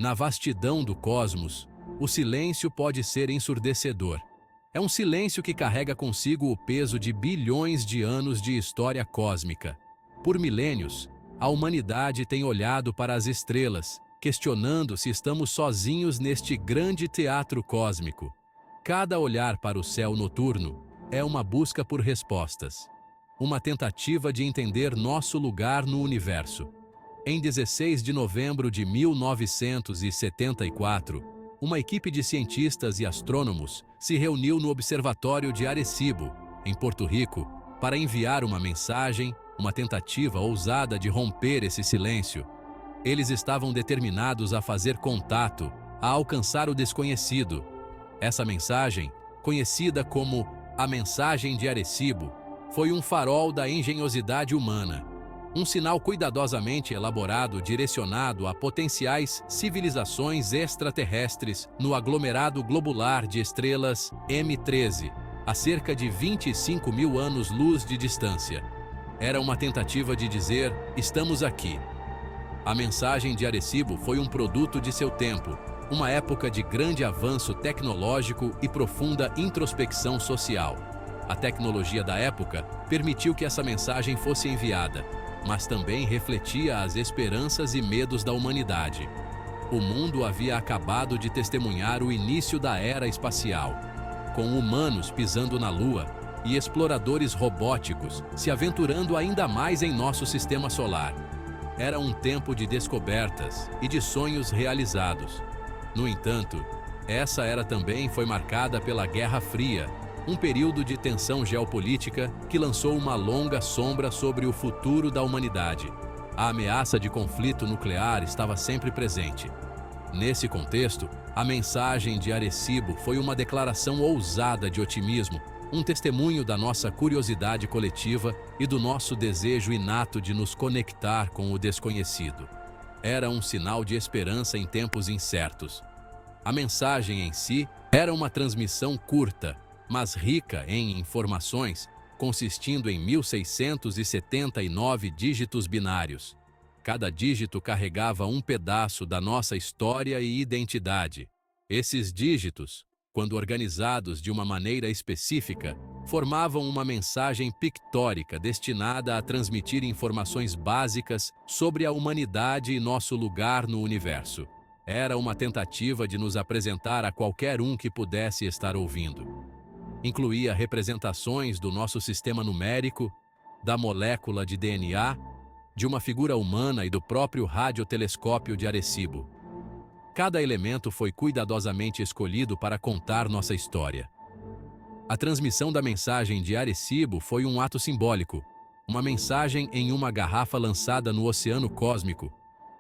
Na vastidão do cosmos, o silêncio pode ser ensurdecedor. É um silêncio que carrega consigo o peso de bilhões de anos de história cósmica. Por milênios, a humanidade tem olhado para as estrelas, questionando se estamos sozinhos neste grande teatro cósmico. Cada olhar para o céu noturno é uma busca por respostas, uma tentativa de entender nosso lugar no universo. Em 16 de novembro de 1974, uma equipe de cientistas e astrônomos se reuniu no Observatório de Arecibo, em Porto Rico, para enviar uma mensagem, uma tentativa ousada de romper esse silêncio. Eles estavam determinados a fazer contato, a alcançar o desconhecido. Essa mensagem, conhecida como a Mensagem de Arecibo, foi um farol da engenhosidade humana. Um sinal cuidadosamente elaborado direcionado a potenciais civilizações extraterrestres no aglomerado globular de estrelas M13, a cerca de 25 mil anos-luz de distância. Era uma tentativa de dizer, estamos aqui. A Mensagem de Arecibo foi um produto de seu tempo, uma época de grande avanço tecnológico e profunda introspecção social. A tecnologia da época permitiu que essa mensagem fosse enviada, mas também refletia as esperanças e medos da humanidade. O mundo havia acabado de testemunhar o início da era espacial, com humanos pisando na Lua e exploradores robóticos se aventurando ainda mais em nosso sistema solar. Era um tempo de descobertas e de sonhos realizados. No entanto, essa era também foi marcada pela Guerra Fria, um período de tensão geopolítica que lançou uma longa sombra sobre o futuro da humanidade. A ameaça de conflito nuclear estava sempre presente. Nesse contexto, a Mensagem de Arecibo foi uma declaração ousada de otimismo, um testemunho da nossa curiosidade coletiva e do nosso desejo inato de nos conectar com o desconhecido. Era um sinal de esperança em tempos incertos. A mensagem em si era uma transmissão curta, mas rica em informações, consistindo em 1679 dígitos binários. Cada dígito carregava um pedaço da nossa história e identidade. Esses dígitos, quando organizados de uma maneira específica, formavam uma mensagem pictórica destinada a transmitir informações básicas sobre a humanidade e nosso lugar no universo. Era uma tentativa de nos apresentar a qualquer um que pudesse estar ouvindo. Incluía representações do nosso sistema numérico, da molécula de DNA, de uma figura humana e do próprio radiotelescópio de Arecibo. Cada elemento foi cuidadosamente escolhido para contar nossa história. A transmissão da Mensagem de Arecibo foi um ato simbólico, uma mensagem em uma garrafa lançada no oceano cósmico,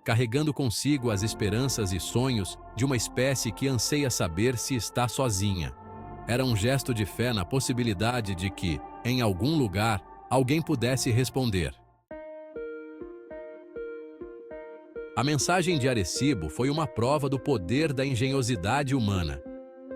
carregando consigo as esperanças e sonhos de uma espécie que anseia saber se está sozinha. Era um gesto de fé na possibilidade de que, em algum lugar, alguém pudesse responder. A Mensagem de Arecibo foi uma prova do poder da engenhosidade humana,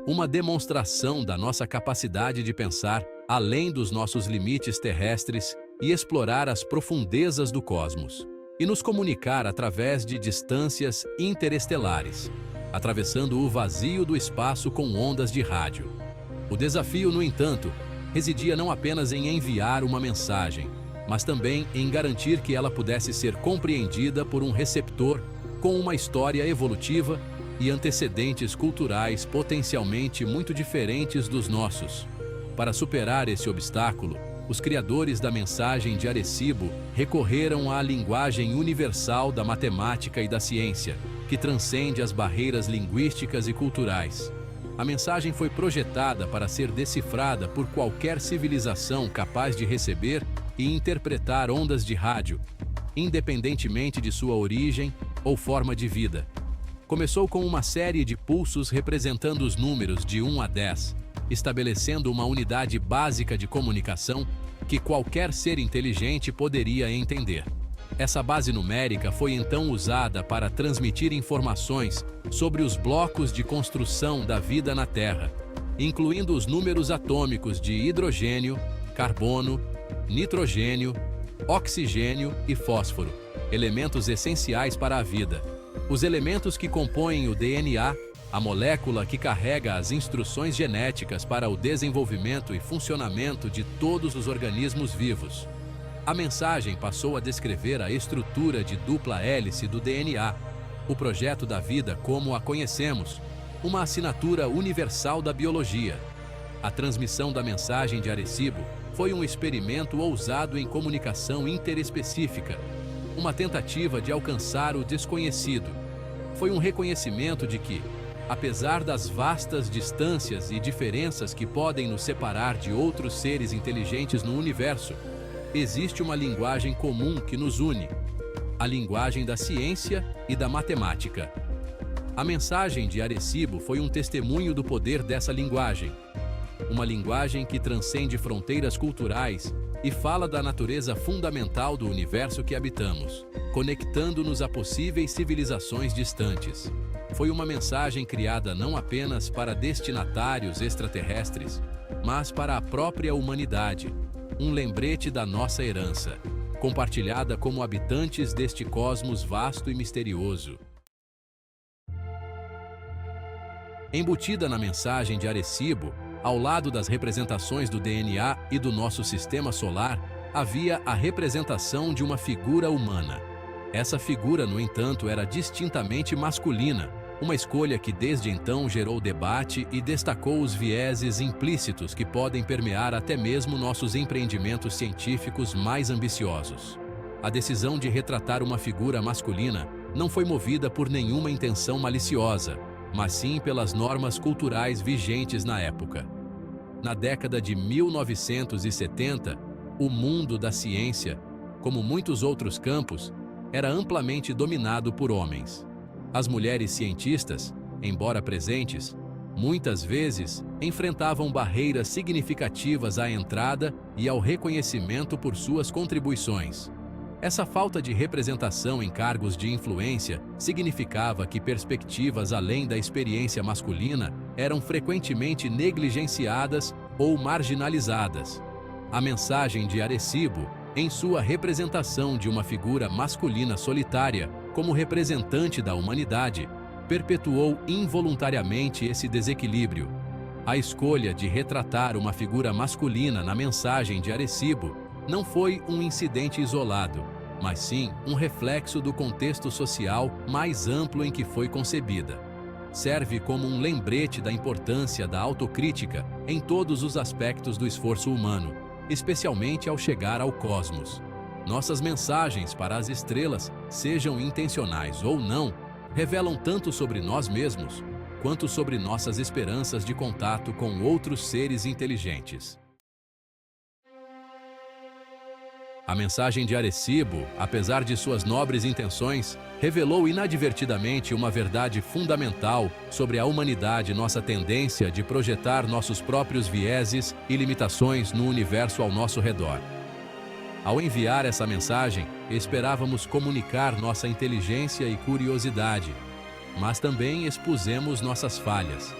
uma demonstração da nossa capacidade de pensar além dos nossos limites terrestres e explorar as profundezas do cosmos, e nos comunicar através de distâncias interestelares, atravessando o vazio do espaço com ondas de rádio. O desafio, no entanto, residia não apenas em enviar uma mensagem, mas também em garantir que ela pudesse ser compreendida por um receptor com uma história evolutiva e antecedentes culturais potencialmente muito diferentes dos nossos. Para superar esse obstáculo, os criadores da Mensagem de Arecibo recorreram à linguagem universal da matemática e da ciência, que transcende as barreiras linguísticas e culturais. A mensagem foi projetada para ser decifrada por qualquer civilização capaz de receber e interpretar ondas de rádio, independentemente de sua origem ou forma de vida. Começou com uma série de pulsos representando os números de 1 a 10, estabelecendo uma unidade básica de comunicação que qualquer ser inteligente poderia entender. Essa base numérica foi então usada para transmitir informações sobre os blocos de construção da vida na Terra, incluindo os números atômicos de hidrogênio, carbono, nitrogênio, oxigênio e fósforo, elementos essenciais para a vida. Os elementos que compõem o DNA, a molécula que carrega as instruções genéticas para o desenvolvimento e funcionamento de todos os organismos vivos. A mensagem passou a descrever a estrutura de dupla hélice do DNA, o projeto da vida como a conhecemos, uma assinatura universal da biologia. A transmissão da mensagem de Arecibo foi um experimento ousado em comunicação interespecífica, uma tentativa de alcançar o desconhecido. Foi um reconhecimento de que, apesar das vastas distâncias e diferenças que podem nos separar de outros seres inteligentes no universo, existe uma linguagem comum que nos une: a linguagem da ciência e da matemática. A mensagem de Arecibo foi um testemunho do poder dessa linguagem. Uma linguagem que transcende fronteiras culturais e fala da natureza fundamental do universo que habitamos, conectando-nos a possíveis civilizações distantes. Foi uma mensagem criada não apenas para destinatários extraterrestres, mas para a própria humanidade, um lembrete da nossa herança, compartilhada como habitantes deste cosmos vasto e misterioso. Embutida na mensagem de Arecibo, ao lado das representações do DNA e do nosso sistema solar, havia a representação de uma figura humana. Essa figura, no entanto, era distintamente masculina, uma escolha que desde então gerou debate e destacou os vieses implícitos que podem permear até mesmo nossos empreendimentos científicos mais ambiciosos. A decisão de retratar uma figura masculina não foi movida por nenhuma intenção maliciosa, mas sim pelas normas culturais vigentes na época. Na década de 1970, o mundo da ciência, como muitos outros campos, era amplamente dominado por homens. As mulheres cientistas, embora presentes, muitas vezes enfrentavam barreiras significativas à entrada e ao reconhecimento por suas contribuições. Essa falta de representação em cargos de influência significava que perspectivas além da experiência masculina eram frequentemente negligenciadas ou marginalizadas. A mensagem de Arecibo, em sua representação de uma figura masculina solitária como representante da humanidade, perpetuou involuntariamente esse desequilíbrio. A escolha de retratar uma figura masculina na mensagem de Arecibo não foi um incidente isolado, mas sim um reflexo do contexto social mais amplo em que foi concebida. Serve como um lembrete da importância da autocrítica em todos os aspectos do esforço humano, especialmente ao chegar ao cosmos. Nossas mensagens para as estrelas, sejam intencionais ou não, revelam tanto sobre nós mesmos, quanto sobre nossas esperanças de contato com outros seres inteligentes. A mensagem de Arecibo, apesar de suas nobres intenções, revelou inadvertidamente uma verdade fundamental sobre a humanidade e nossa tendência de projetar nossos próprios vieses e limitações no universo ao nosso redor. Ao enviar essa mensagem, esperávamos comunicar nossa inteligência e curiosidade, mas também expusemos nossas falhas.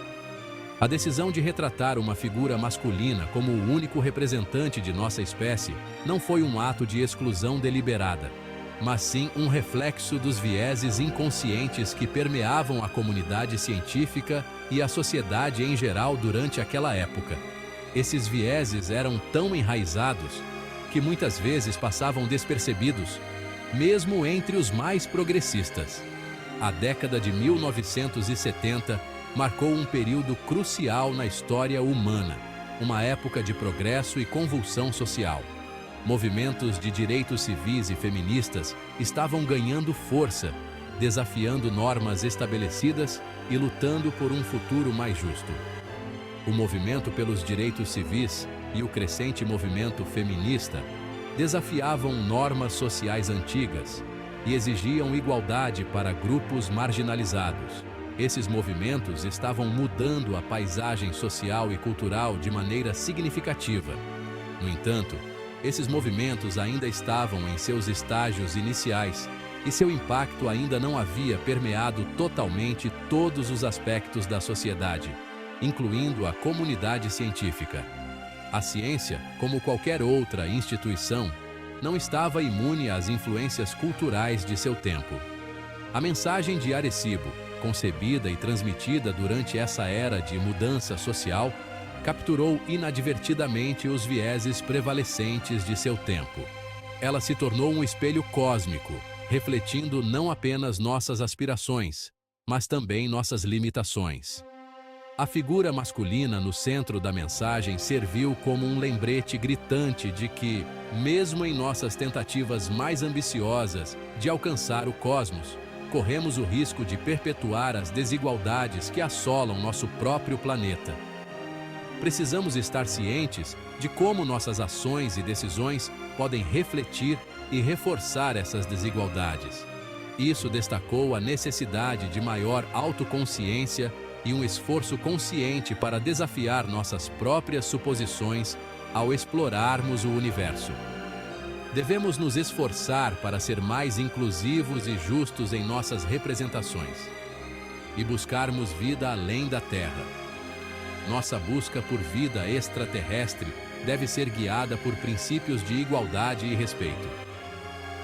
A decisão de retratar uma figura masculina como o único representante de nossa espécie não foi um ato de exclusão deliberada, mas sim um reflexo dos vieses inconscientes que permeavam a comunidade científica e a sociedade em geral durante aquela época. Esses vieses eram tão enraizados que muitas vezes passavam despercebidos, mesmo entre os mais progressistas. A década de 1970 marcou um período crucial na história humana, uma época de progresso e convulsão social. Movimentos de direitos civis e feministas estavam ganhando força, desafiando normas estabelecidas e lutando por um futuro mais justo. O movimento pelos direitos civis e o crescente movimento feminista desafiavam normas sociais antigas e exigiam igualdade para grupos marginalizados. Esses movimentos estavam mudando a paisagem social e cultural de maneira significativa. No entanto, esses movimentos ainda estavam em seus estágios iniciais e seu impacto ainda não havia permeado totalmente todos os aspectos da sociedade, incluindo a comunidade científica. A ciência, como qualquer outra instituição, não estava imune às influências culturais de seu tempo. A mensagem de Arecibo, concebida e transmitida durante essa era de mudança social, capturou inadvertidamente os vieses prevalecentes de seu tempo. Ela se tornou um espelho cósmico, refletindo não apenas nossas aspirações, mas também nossas limitações. A figura masculina no centro da mensagem serviu como um lembrete gritante de que, mesmo em nossas tentativas mais ambiciosas de alcançar o cosmos, corremos o risco de perpetuar as desigualdades que assolam nosso próprio planeta. Precisamos estar cientes de como nossas ações e decisões podem refletir e reforçar essas desigualdades. Isso destacou a necessidade de maior autoconsciência e um esforço consciente para desafiar nossas próprias suposições ao explorarmos o universo. Devemos nos esforçar para ser mais inclusivos e justos em nossas representações e buscarmos vida além da Terra. Nossa busca por vida extraterrestre deve ser guiada por princípios de igualdade e respeito.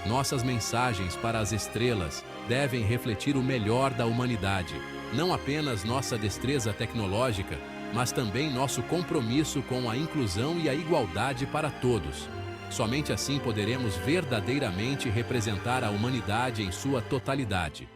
Nossas mensagens para as estrelas devem refletir o melhor da humanidade, não apenas nossa destreza tecnológica, mas também nosso compromisso com a inclusão e a igualdade para todos. Somente assim poderemos verdadeiramente representar a humanidade em sua totalidade.